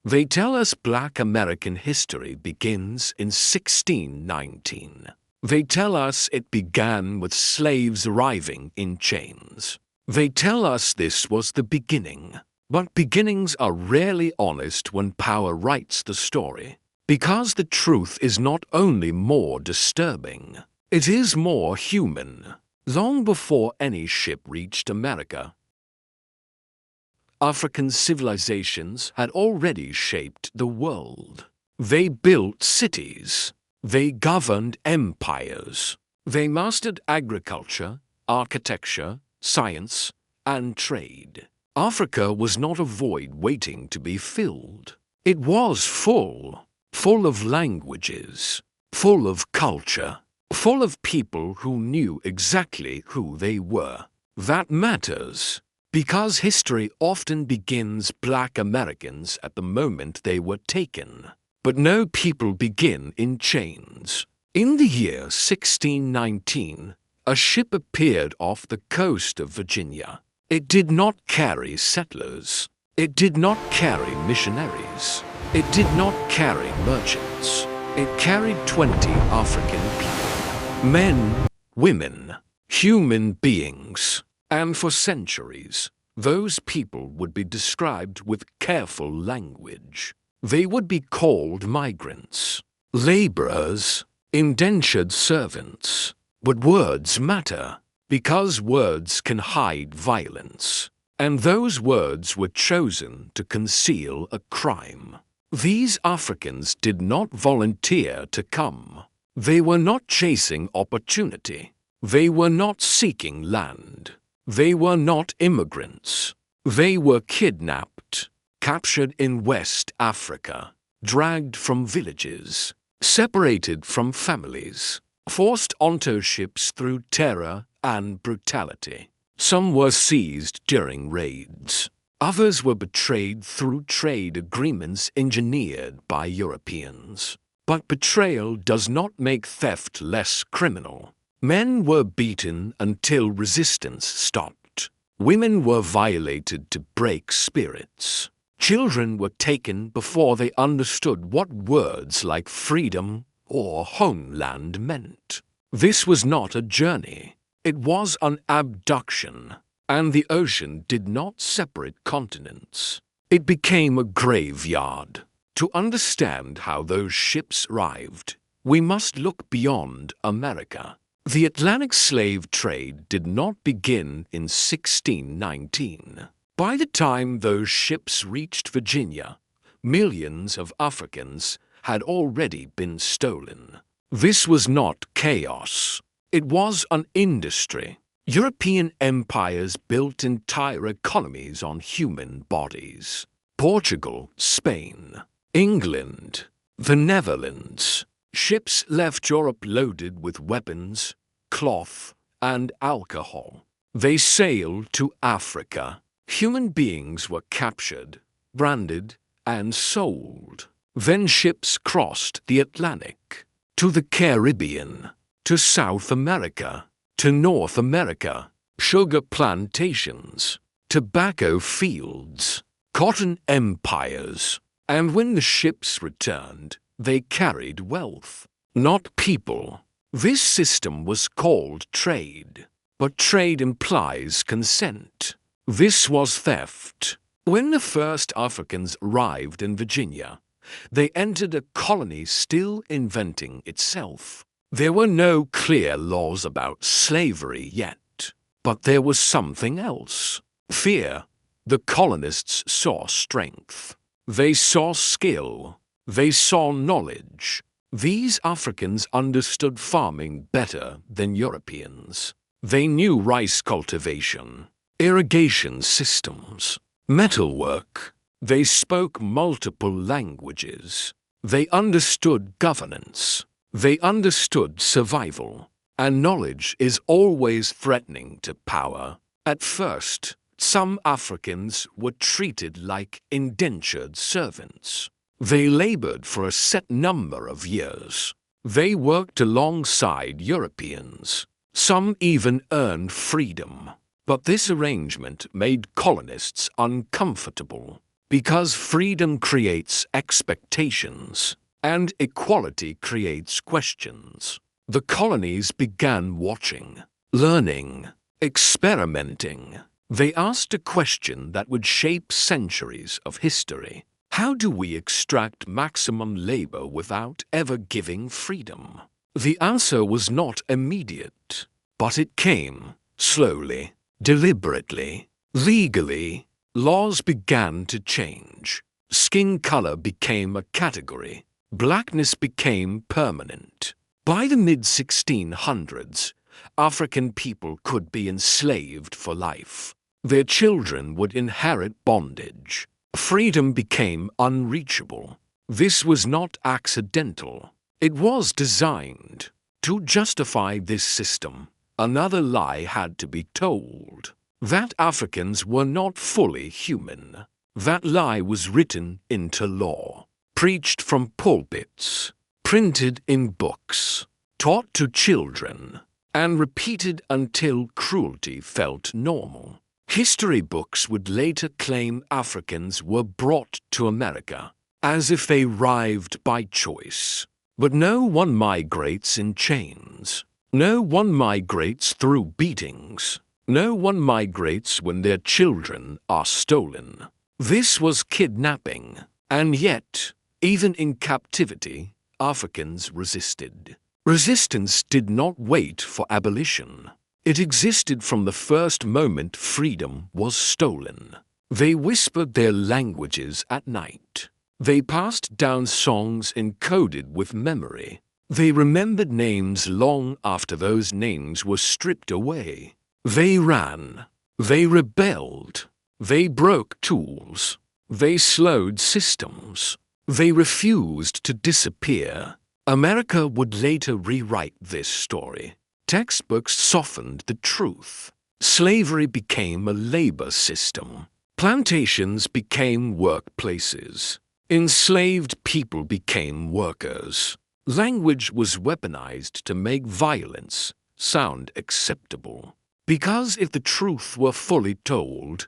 They tell us Black American history begins in 1619. They tell us it began with slaves arriving in chains. They tell us this was the beginning. But beginnings are rarely honest when power writes the story. Because the truth is not only more disturbing, it is more human. Long before any ship reached America, African civilizations had already shaped the world. They built cities. They governed empires. They mastered agriculture, architecture, science, and trade. Africa was not a void waiting to be filled. It was full of languages, full of culture, full of people who knew exactly who they were. That matters, because history often begins Black Americans at the moment they were taken. But no people begin in chains. In the year 1619, a ship appeared off the coast of Virginia. It did not carry settlers. It did not carry missionaries. It did not carry merchants. It carried 20 African people. Men, women, human beings. And for centuries, those people would be described with careful language. They would be called migrants, laborers, indentured servants. But words matter, because words can hide violence. And those words were chosen to conceal a crime. These Africans did not volunteer to come. They were not chasing opportunity. They were not seeking land. They were not immigrants. They were kidnapped, captured in West Africa, dragged from villages, separated from families, forced onto ships through terror and brutality. Some were seized during raids. Others were betrayed through trade agreements engineered by Europeans. But betrayal does not make theft less criminal. Men were beaten until resistance stopped. Women were violated to break spirits. Children were taken before they understood what words like freedom or homeland meant. This was not a journey. It was an abduction, and the ocean did not separate continents. It became a graveyard. To understand how those ships arrived, we must look beyond America. The Atlantic slave trade did not begin in 1619. By the time those ships reached Virginia, millions of Africans had already been stolen. This was not chaos. It was an industry. European empires built entire economies on human bodies. Portugal, Spain, England, the Netherlands. Ships left Europe loaded with weapons, cloth, and alcohol. They sailed to Africa. Human beings were captured, branded, and sold. Then ships crossed the Atlantic to the Caribbean, to South America, to North America, sugar plantations, tobacco fields, cotton empires. And when the ships returned, they carried wealth, not people. This system was called trade, but trade implies consent. This was theft. When the first Africans arrived in Virginia, they entered a colony still inventing itself. There were no clear laws about slavery yet, but there was something else. Fear. The colonists saw strength. They saw skill. They saw knowledge. These Africans understood farming better than Europeans. They knew rice cultivation, irrigation systems, metalwork. They spoke multiple languages. They understood governance. They understood survival. And knowledge is always threatening to power. At first, some Africans were treated like indentured servants. They labored for a set number of years. They worked alongside Europeans. Some even earned freedom. But this arrangement made colonists uncomfortable. Because freedom creates expectations, and equality creates questions. The colonies began watching, learning, experimenting. They asked a question that would shape centuries of history. How do we extract maximum labor without ever giving freedom? The answer was not immediate, but it came slowly, deliberately, legally. Laws began to change. Skin color became a category. Blackness became permanent. By the mid-1600s, African people could be enslaved for life. Their children would inherit bondage. Freedom became unreachable. This was not accidental. It was designed. To justify this system, another lie had to be told. That Africans were not fully human. That lie was written into law, preached from pulpits, printed in books, taught to children, and repeated until cruelty felt normal. History books would later claim Africans were brought to America, as if they arrived by choice. But no one migrates in chains. No one migrates through beatings. No one migrates when their children are stolen. This was kidnapping, and yet, even in captivity, Africans resisted. Resistance did not wait for abolition. It existed from the first moment freedom was stolen. They whispered their languages at night. They passed down songs encoded with memory. They remembered names long after those names were stripped away. They ran. They rebelled. They broke tools. They slowed systems. They refused to disappear. America would later rewrite this story. Textbooks softened the truth. Slavery became a labor system. Plantations became workplaces. Enslaved people became workers. Language was weaponized to make violence sound acceptable. Because if the truth were fully told,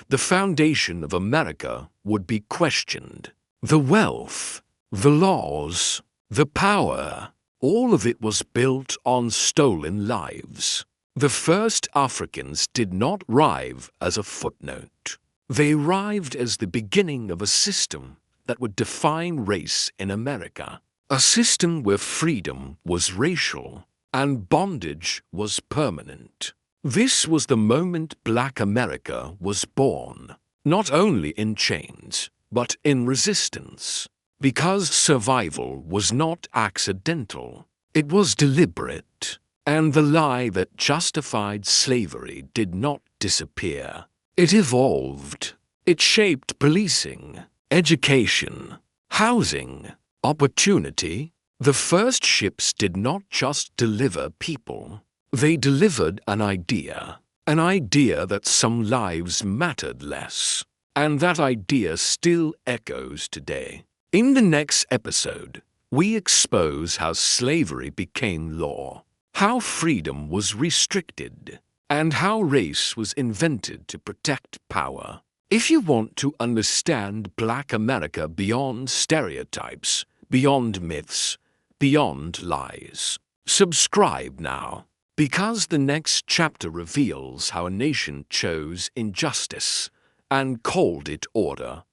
the foundation of America would be questioned. The wealth, the laws, the power, all of it was built on stolen lives. The first Africans did not arrive as a footnote. They arrived as the beginning of a system that would define race in America. A system where freedom was racial and bondage was permanent. This was the moment Black America was born, not only in chains, but in resistance. Because survival was not accidental, it was deliberate, and the lie that justified slavery did not disappear. It evolved. It shaped policing, education, housing, opportunity. The first ships did not just deliver people. They delivered an idea that some lives mattered less, and that idea still echoes today. In the next episode, we expose how slavery became law, how freedom was restricted, and how race was invented to protect power. If you want to understand Black America beyond stereotypes, beyond myths, beyond lies, subscribe now. Because the next chapter reveals how a nation chose injustice and called it order.